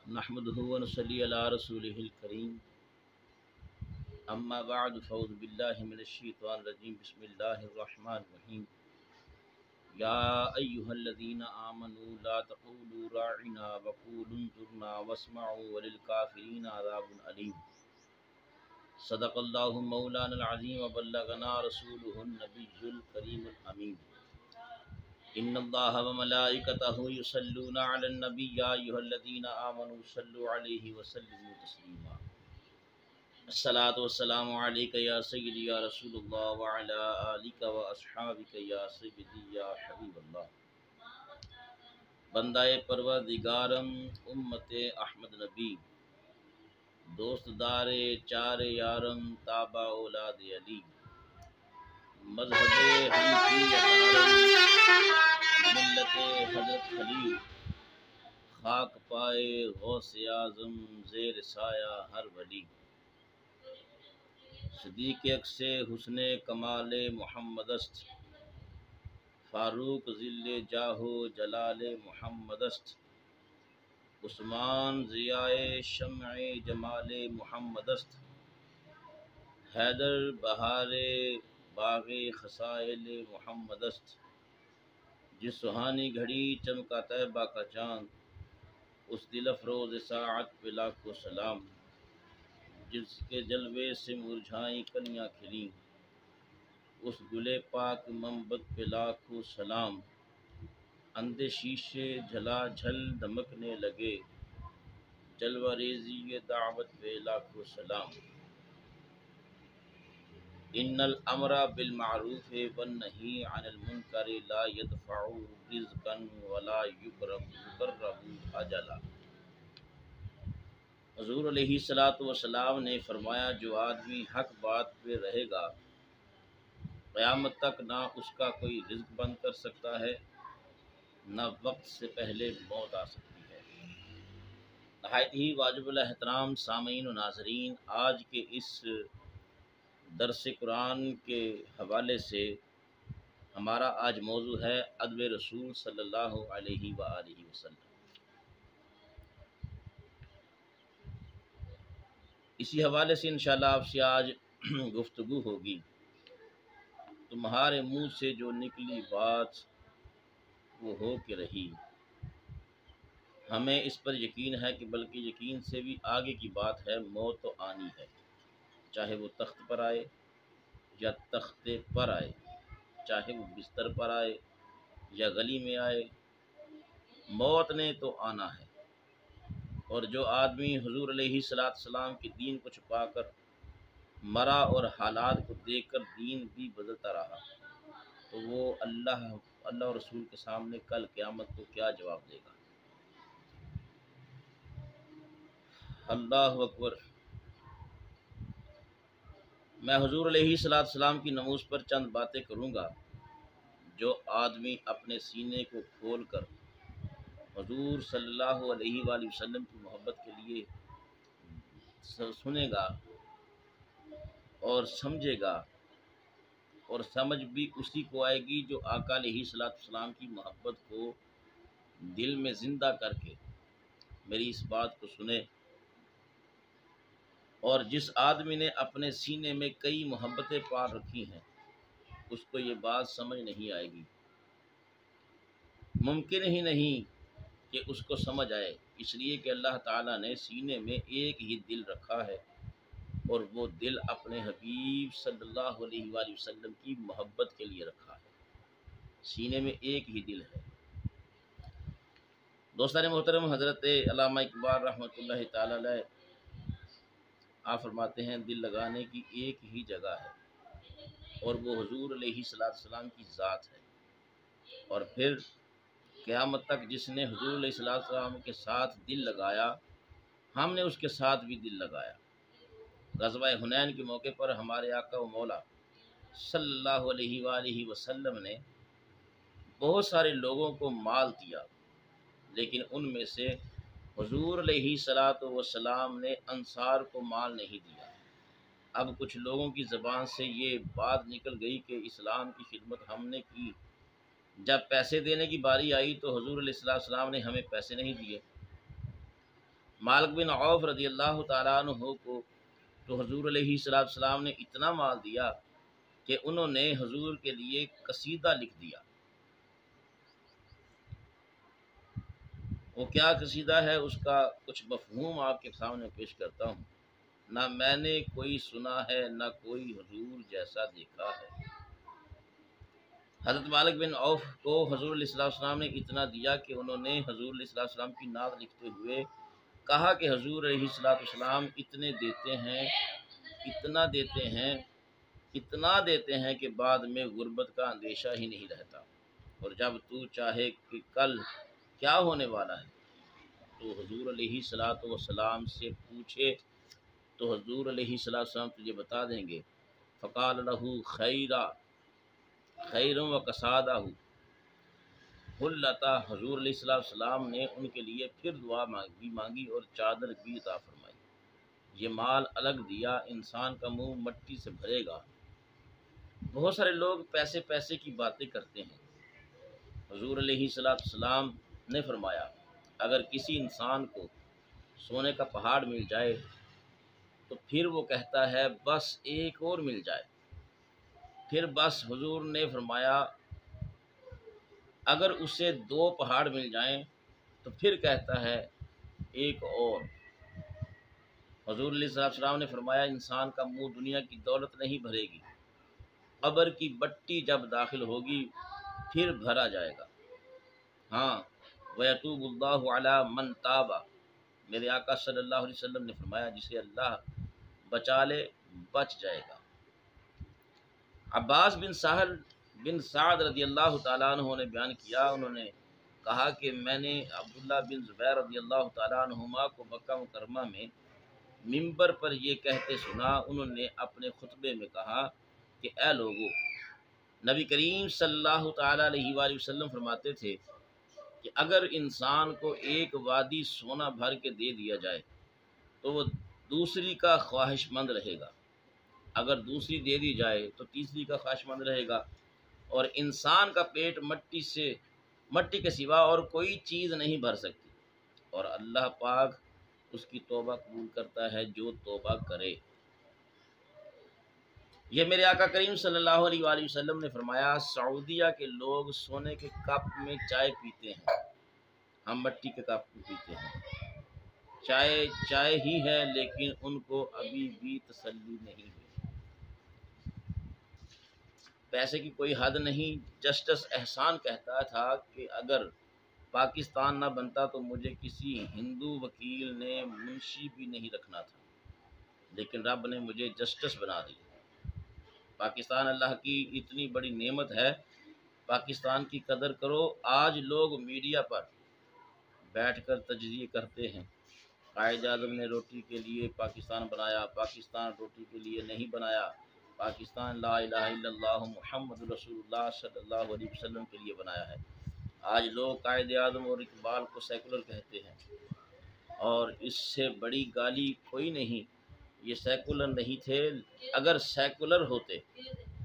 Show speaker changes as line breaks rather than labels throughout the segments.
نحمده ونصلي على رسوله الكريم اما بعد فاعوذ بالله من الشیطان الرجیم بسم اللہ الرحمن الرحیم یا ایها الذین آمنوا لا تقولوا راعنا وقولوا انظرنا واسمعوا وللکافرین عذاب علیم صدق اللہ مولانا العظیم وبلغنا رسوله النبی الکریم الامین ان اللہ وملائکتہ یصلون علی النبی یا ایھا الذین آمنوا صلوا علیہ وسلموا تسلیما الصلاۃ والسلام علیک یا سیدی یا رسول اللہ وعلی آلک واصحابک یا سیدی یا حبیب اللہ بندہ پروردگارم امت احمد نبی دوست دار چار یارم تابع اولاد علی مذہب حنفی ملت حضرت خلیل خاک پائے غوث اعظم زیر سایہ ہر ولی صدیق اکس حسن کمال محمد است فاروق ذل جاہ جلال محمد است عثمان ضیاء شمع جمال محمد است حیدر بہار باغ خصائل محمد است جس سہانی گھڑی چمکا طیبہ کا چاند اس دل افروز ساعت پہ لاکھوں سلام جس کے جلوے سے مرجھائیں کلیاں کھلیں اس گلے پاک منبت پہ لاکھوں سلام اندھے شیشے جھلا جھل دمکنے لگے جلوہ ریزی دعوت پہ لاکھوں سلام ان الامر بالمعروف والنہی عن المنکر لا يدفع رزقا ولا یقرب اجلا حضور علیہ الصلوۃ والسلام نے فرمایا جو آدمی حق بات پہ رہے گا قیامت تک نہ اس کا کوئی رزق بند کر سکتا ہے نہ وقت سے پہلے موت آ سکتی ہے۔ نہایت ہی واجب الاحترام سامعین و ناظرین، آج کے اس درس قرآن کے حوالے سے ہمارا آج موضوع ہے ادب رسول صلی اللہ علیہ وآلہ وسلم۔ اسی حوالے سے انشاءاللہ آپ سے آج گفتگو ہوگی۔ تمہارے منہ سے جو نکلی بات وہ ہو کے رہی، ہمیں اس پر یقین ہے کہ بلکہ یقین سے بھی آگے کی بات ہے، موت تو آنی ہے، چاہے وہ تخت پر آئے یا تختے پر آئے، چاہے وہ بستر پر آئے یا گلی میں آئے، موت نے تو آنا ہے۔ اور جو آدمی حضور علیہ السلام کے دین کو چھپا کر مرا اور حالات کو دیکھ کر دین بھی بدلتا رہا تو وہ اللہ اور رسول کے سامنے کل قیامت کو کیا جواب دے گا؟ اللہ اکبر۔ میں حضور علیہ السلام کی نموز پر چند باتیں کروں گا۔ جو آدمی اپنے سینے کو کھول کر حضور صلی اللہ علیہ وآلہ وسلم کی محبت کے لیے سنے گا اور سمجھے گا، اور سمجھ بھی اسی کو آئے گی جو آقا علیہ السلام کی محبت کو دل میں زندہ کر کے میری اس بات کو سنے۔ اور جس آدمی نے اپنے سینے میں کئی محبتیں پال رکھی ہیں اس کو یہ بات سمجھ نہیں آئے گی، ممکن ہی نہیں کہ اس کو سمجھ آئے، اس لیے کہ اللہ تعالیٰ نے سینے میں ایک ہی دل رکھا ہے، اور وہ دل اپنے حبیب صلی اللہ علیہ وآلہ وسلم کی محبت کے لیے رکھا ہے۔ سینے میں ایک ہی دل ہے۔ دوستان محترم، حضرت علامہ اقبال رحمۃ اللہ تعالی علیہ آپ فرماتے ہیں دل لگانے کی ایک ہی جگہ ہے، اور وہ حضور علیہ السلام کی ذات ہے۔ اور پھر قیامت تک جس نے حضور علیہ السلام کے ساتھ دل لگایا، ہم نے اس کے ساتھ بھی دل لگایا۔ غزوہ حنین کے موقع پر ہمارے آقا و مولا صلی اللہ علیہ وآلہ وسلم نے بہت سارے لوگوں کو مال دیا، لیکن ان میں سے حضور علیہ السلام نے انصار کو مال نہیں دیا۔ اب کچھ لوگوں کی زبان سے یہ بات نکل گئی کہ اسلام کی خدمت ہم نے کی، جب پیسے دینے کی باری آئی تو حضور علیہ السلام نے ہمیں پیسے نہیں دیے۔ مالک بن عوف رضی اللہ تعالیٰ عنہ کو تو حضور علیہ السلام نے اتنا مال دیا کہ انہوں نے حضور کے لیے قصیدہ لکھ دیا۔ وہ کیا قصیدہ ہے، اس کا کچھ مفہوم آپ کے سامنے پیش کرتا ہوں۔ نہ میں نے کوئی سنا ہے، نہ کوئی حضور جیسا دیکھا ہے۔ حضرت مالک بن عوف کو حضور علیہ السلام نے اتنا دیا کہ انہوں نے حضور علیہ السلام کی نعت لکھتے ہوئے کہا کہ حضور علیہ السلام اتنے دیتے ہیں، اتنا دیتے ہیں، اتنا دیتے ہیں کہ بعد میں غربت کا اندیشہ ہی نہیں رہتا، اور جب تو چاہے کہ کل کیا ہونے والا ہے تو حضور علیہ السلام سے پوچھے تو حضور علیہ السلام تجھے بتا دیں گے۔ فقال له خیر و کسادہ حلتا، حضور علیہ السلام نے ان کے لیے پھر دعا مانگی اور چادر بھی عطا فرمائی۔ یہ مال الگ دیا، انسان کا منہ مٹی سے بھرے گا۔ بہت سارے لوگ پیسے پیسے کی باتیں کرتے ہیں۔ حضور علیہ السلام نے فرمایا اگر کسی انسان کو سونے کا پہاڑ مل جائے تو پھر وہ کہتا ہے بس ایک اور مل جائے، پھر بس حضور نے فرمایا اگر اسے 2 پہاڑ مل جائیں تو پھر کہتا ہے ایک اور۔ حضور علیہ السلام نے فرمایا انسان کا منہ دنیا کی دولت نہیں بھرے گی، قبر کی بٹی جب داخل ہوگی پھر بھرا جائے گا۔ ہاں وَيَتُوبُ اللَّهُ عَلَى مَنْ تَابَ، میرے آقا صلی اللہ علیہ وسلم نے فرمایا جسے اللہ بچا لے بچ جائے گا۔ عباس بن سہل بن سعد رضی اللہ تعالیٰ عنہ نے بیان کیا، انہوں نے کہا کہ میں نے عبداللہ بن زبیر رضی اللہ تعالیٰ عنہما کو مکہ مکرمہ میں ممبر پر یہ کہتے سنا۔ انہوں نے اپنے خطبے میں کہا کہ اے لوگو، نبی کریم صلی اللہ تعالیٰ علیہ وآلہ وسلم فرماتے تھے کہ اگر انسان کو ایک وادی سونا بھر کے دے دیا جائے تو وہ دوسری کا خواہش مند رہے گا، اگر دوسری دے دی جائے تو تیسری کا خواہش مند رہے گا، اور انسان کا پیٹ مٹی کے سوا اور کوئی چیز نہیں بھر سکتی، اور اللہ پاک اس کی توبہ قبول کرتا ہے جو توبہ کرے۔ یہ میرے آقا کریم صلی اللہ علیہ وآلہ وسلم نے فرمایا سعودیہ کے لوگ سونے کے کپ میں چائے پیتے ہیں، ہم مٹی کے کپ میں پیتے ہیں۔ چائے ہی ہے لیکن ان کو ابھی بھی تسلی نہیں ہوئی۔ پیسے کی کوئی حد نہیں۔ جسٹس احسان کہتا تھا کہ اگر پاکستان نہ بنتا تو مجھے کسی ہندو وکیل نے منشی بھی نہیں رکھنا تھا، لیکن رب نے مجھے جسٹس بنا دیا۔ پاکستان اللہ کی اتنی بڑی نعمت ہے، پاکستان کی قدر کرو۔ آج لوگ میڈیا پر بیٹھ کر تجزیے کرتے ہیں، قائد اعظم نے روٹی کے لیے پاکستان بنایا، پاکستان روٹی کے لیے نہیں بنایا، پاکستان لا الہ الا اللہ محمد رسول اللہ صلی اللہ علیہ وسلم کے لیے بنایا ہے۔ آج لوگ قائد اعظم اور اقبال کو سیکولر کہتے ہیں، اور اس سے بڑی گالی کوئی نہیں۔ یہ سیکولر نہیں تھے، اگر سیکولر ہوتے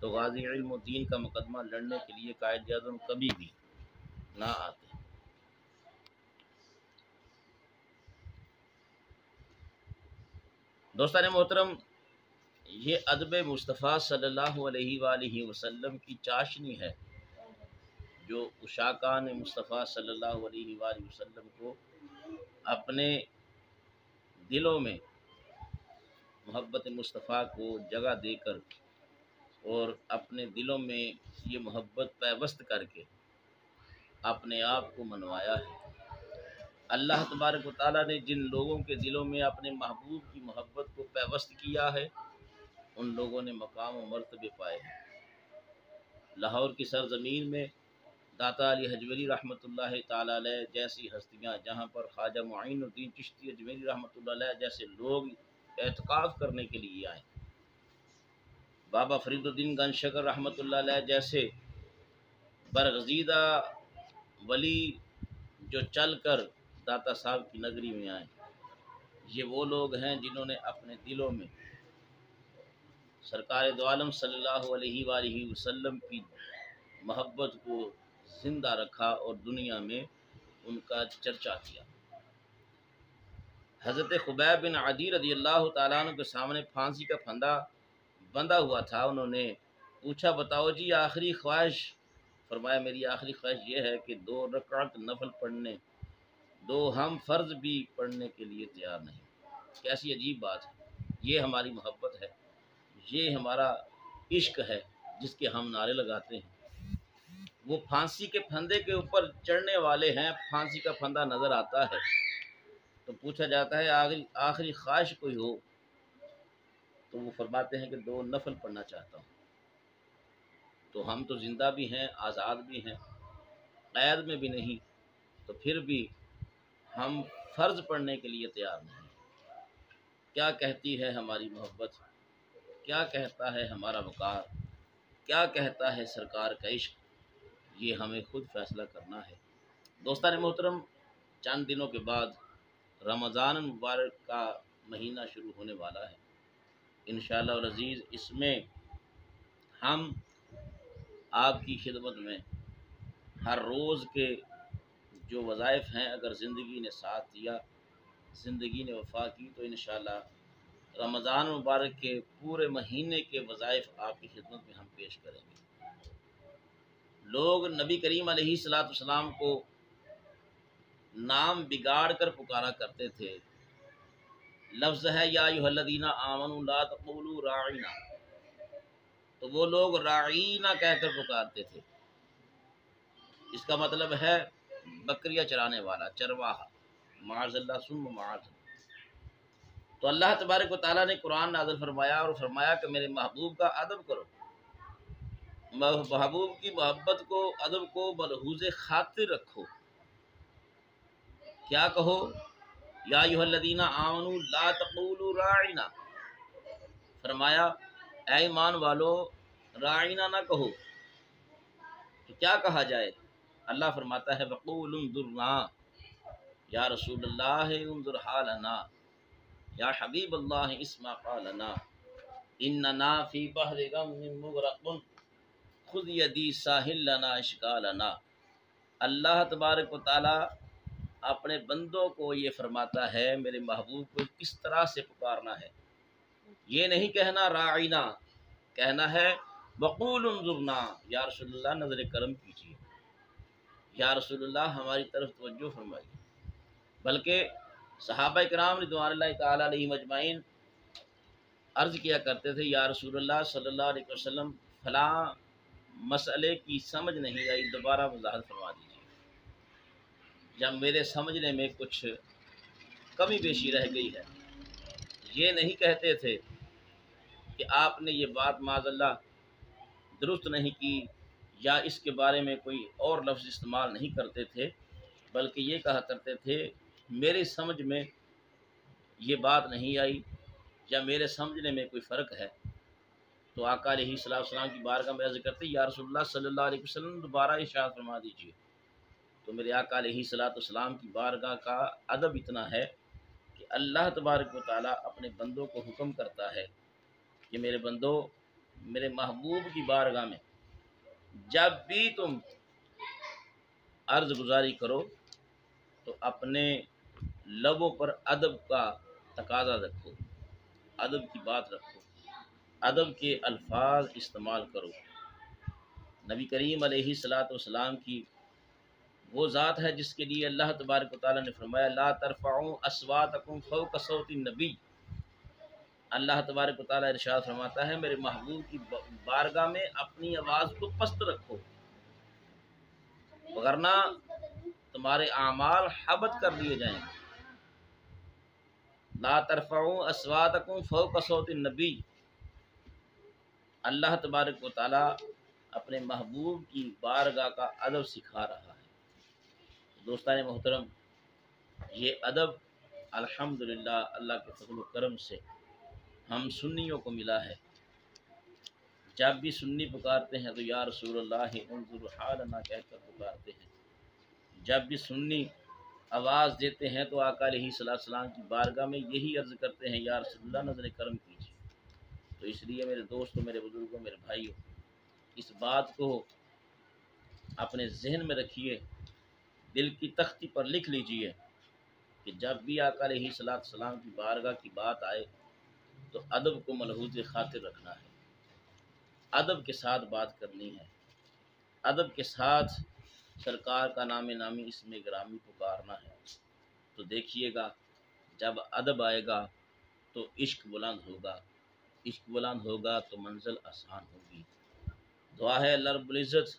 تو غازی علم الدین کا مقدمہ لڑنے کے لیے قائد اعظم کبھی بھی نہ آتے۔ دوستان محترم، یہ ادب مصطفیٰ صلی اللہ علیہ وآلہ وسلم کی چاشنی ہے جو عشاقان مصطفیٰ صلی اللہ علیہ وآلہ وسلم کو اپنے دلوں میں محبت مصطفیٰ کو جگہ دے کر اور اپنے دلوں میں یہ محبت پیوست کر کے اپنے آپ کو منوایا ہے۔ اللہ تبارک و تعالیٰ نے جن لوگوں کے دلوں میں اپنے محبوب کی محبت کو پیوست کیا ہے ان لوگوں نے مقام و مرتبے پائے ہیں۔ لاہور کی سرزمین میں داتا علی حجویری رحمۃ اللہ تعالیٰ علیہ جیسی ہستیاں، جہاں پر خواجہ معین الدین چشتی اجمیری رحمۃ اللہ علیہ جیسے لوگ اعتکاف کرنے کے لیے آئے، بابا فرید الدین گنج شکر رحمۃ اللہ علیہ جیسے برگزیدہ ولی جو چل کر داتا صاحب کی نگری میں آئے، یہ وہ لوگ ہیں جنہوں نے اپنے دلوں میں سرکار دو عالم صلی اللہ علیہ وآلہ وسلم کی محبت کو زندہ رکھا اور دنیا میں ان کا چرچا کیا۔ حضرت خبیب بن عدی رضی اللہ تعالیٰ عنہ کے سامنے پھانسی کا پھندا بندھا ہوا تھا. انہوں نے پوچھا بتاؤ جی آخری خواہش. فرمایا میری آخری خواہش یہ ہے کہ 2 رکعت نفل پڑھنے، 2 ہم فرض بھی پڑھنے کے لیے تیار نہیں. کیسی عجیب بات ہے. یہ ہماری محبت ہے، یہ ہمارا عشق ہے جس کے ہم نعرے لگاتے ہیں. وہ پھانسی کے پھندے کے اوپر چڑھنے والے ہیں، پھانسی کا پھندا نظر آتا ہے تو پوچھا جاتا ہے آخری خواہش کوئی ہو، تو وہ فرماتے ہیں کہ 2 نفل پڑھنا چاہتا ہوں. تو ہم تو زندہ بھی ہیں، آزاد بھی ہیں، قید میں بھی نہیں، تو پھر بھی ہم فرض پڑھنے کے لیے تیار نہیں. کیا کہتی ہے ہماری محبت، کیا کہتا ہے ہمارا وقار، کیا کہتا ہے سرکار کا عشق، یہ ہمیں خود فیصلہ کرنا ہے. دوستان محترم، چند دنوں کے بعد رمضان المبارک کا مہینہ شروع ہونے والا ہے. انشاءاللہ العزیز اس میں ہم آپ کی خدمت میں ہر روز کے جو وظائف ہیں، اگر زندگی نے ساتھ دیا، زندگی نے وفا کی، تو انشاءاللہ رمضان مبارک کے پورے مہینے کے وظائف آپ کی خدمت میں ہم پیش کریں گے. لوگ نبی کریم علیہ السلام کو نام بگاڑ کر پکارا کرتے تھے. لفظ ہے یا ایھا الذین آمنوا لا تقولوا راعنا، تو وہ لوگ راعینا کہہ کر پکارتے تھے. اس کا مطلب ہے بکریاں چرانے والا، چرواہا، معاذ اللہ ثم معاذ. تو اللہ تبارک و تعالیٰ نے قرآن نازل فرمایا اور فرمایا کہ میرے محبوب کا ادب کرو، محبوب کی محبت کو، ادب کو ملحوظ خاطر رکھو. کیا کہو؟ یا ایھا الذین آمنوا لا تقولوا راعنا، فرمایا اے ایمان والو راعنا نہ کہو. تو کیا کہا جائے؟ اللہ فرماتا ہے وقولوا انظرنا، یا رسول اللہ انظر حالنا، یا حبیب اللہ اسمع قالنا، اننا فی بحر غم مغرق خذ یدی ساحل لنا اشکالنا. اللہ تبارک و تعالیٰ اپنے بندوں کو یہ فرماتا ہے میرے محبوب کو کس طرح سے پکارنا ہے. یہ نہیں کہنا راعینا، کہنا ہے وقول انظرنا، یا رسول اللہ نظر کرم کیجیے، یا رسول اللہ ہماری طرف توجہ فرمائیے. بلکہ صحابہ کرام رضوان اللہ تعالیٰ علیہم اجمعین عرض کیا کرتے تھے یا رسول اللہ صلی اللہ علیہ وسلم فلاں مسئلے کی سمجھ نہیں آئی، دوبارہ وضاحت فرما دیجیے. جب میرے سمجھنے میں کچھ کمی بیشی رہ گئی ہے. یہ نہیں کہتے تھے کہ آپ نے یہ بات معاذ اللہ درست نہیں کی، یا اس کے بارے میں کوئی اور لفظ استعمال نہیں کرتے تھے، بلکہ یہ کہا کرتے تھے میری سمجھ میں یہ بات نہیں آئی یا میرے سمجھنے میں کوئی فرق ہے. تو آقا علیہ السلام کی بارگاہ میں عرض کرتے یا رسول اللہ صلی اللہ علیہ وسلم دوبارہ ارشاد فرما دیجیے. تو میرے آقا علیہ السلام کی بارگاہ کا ادب اتنا ہے کہ اللہ تبارک و تعالیٰ اپنے بندوں کو حکم کرتا ہے کہ میرے بندو، میرے محبوب کی بارگاہ میں جب بھی تم عرض گزاری کرو تو اپنے لبوں پر ادب کا تقاضا رکھو، ادب کی بات رکھو، ادب کے الفاظ استعمال کرو. نبی کریم علیہ السلام کی وہ ذات ہے جس کے لیے اللہ تبارک و تعالیٰ نے فرمایا لا ترفعوا اصواتکم فوق صوت النبی. اللہ تبارک و تعالیٰ ارشاد فرماتا ہے میرے محبوب کی بارگاہ میں اپنی آواز کو پست رکھو، وگرنہ تمہارے اعمال حبط کر دیے جائیں گے. لا ترفعوا اصواتکم فوق صوت النبی. اللہ تبارک و تعالیٰ اپنے محبوب کی بارگاہ کا ادب سکھا رہا ہے. دوستان محترم، یہ ادب الحمدللہ اللہ کے فضل و کرم سے ہم سنیوں کو ملا ہے. جب بھی سنی پکارتے ہیں تو یا رسول اللہ انظر حالنا کہہ کر پکارتے ہیں. جب بھی سنی آواز دیتے ہیں تو آقا علیہ السلام کی بارگاہ میں یہی عرض کرتے ہیں یا رسول اللہ نظر کرم کیجیے. تو اس لیے میرے دوستوں، میرے بزرگوں، میرے بھائیوں، اس بات کو اپنے ذہن میں رکھیے، دل کی تختی پر لکھ لیجئے کہ کہ جب بھی آقا علیہ السلام کی بارگاہ کی بات آئے تو ادب کو ملحوظ خاطر رکھنا ہے، ادب کے ساتھ بات کرنی ہے، ادب کے ساتھ سرکار کا نام نامی اس میں گرامی پکارنا ہے۔ تو دیکھیے گا جب ادب آئے گا تو عشق بلند ہوگا، عشق بلند ہوگا تو منزل آسان ہوگی۔ دعا ہے اللہ رب العزت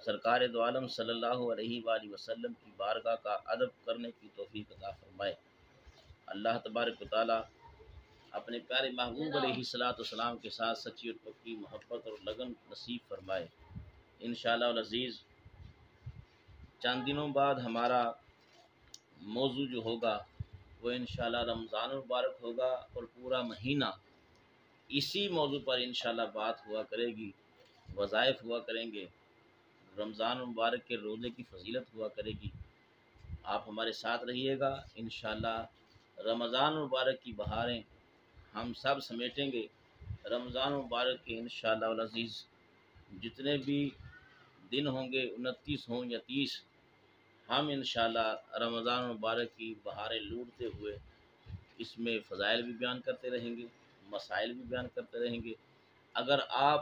سرکار دو عالم صلی اللہ علیہ وآلہ وسلم کی بارگاہ کا ادب کرنے کی توفیق عطا فرمائے۔ اللہ تبارک و تعالی اپنے پیارے محبوب علیہ السلام کے ساتھ سچی اور پکی محبت اور لگن نصیب فرمائے۔ انشاءاللہ العزیز چند دنوں بعد ہمارا موضوع جو ہوگا وہ انشاءاللہ رمضان المبارک ہوگا، اور پورا مہینہ اسی موضوع پر انشاءاللہ بات ہوا کرے گی، وظائف ہوا کریں گے، رمضان المبارک کے روزے کی فضیلت ہوا کرے گی۔ آپ ہمارے ساتھ رہیے گا، انشاءاللہ رمضان المبارک کی بہاریں ہم سب سمیٹیں گے۔ رمضان المبارک کے انشاءاللہ العزیز جتنے بھی دن ہوں گے 29 ہوں یا 30، ہم انشاءاللہ رمضان المبارک کی بہاریں لوٹتے ہوئے اس میں فضائل بھی بیان کرتے رہیں گے، مسائل بھی بیان کرتے رہیں گے۔ اگر آپ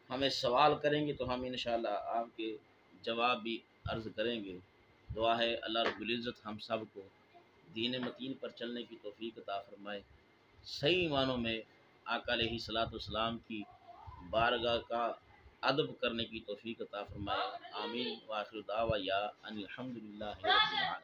ہمیں سوال کریں گے تو ہم انشاءاللہ آپ کے جواب بھی عرض کریں گے۔ دعا ہے اللہ رب العزت ہم سب کو دین متین پر چلنے کی توفیق عطا فرمائے، صحیح معنوں میں آقا علیہ السلام کی بارگاہ کا ادب کرنے کی توفیق عطا فرمائے۔ آمین۔ وآخر دعوانا ان الحمدللہ رب العالمین۔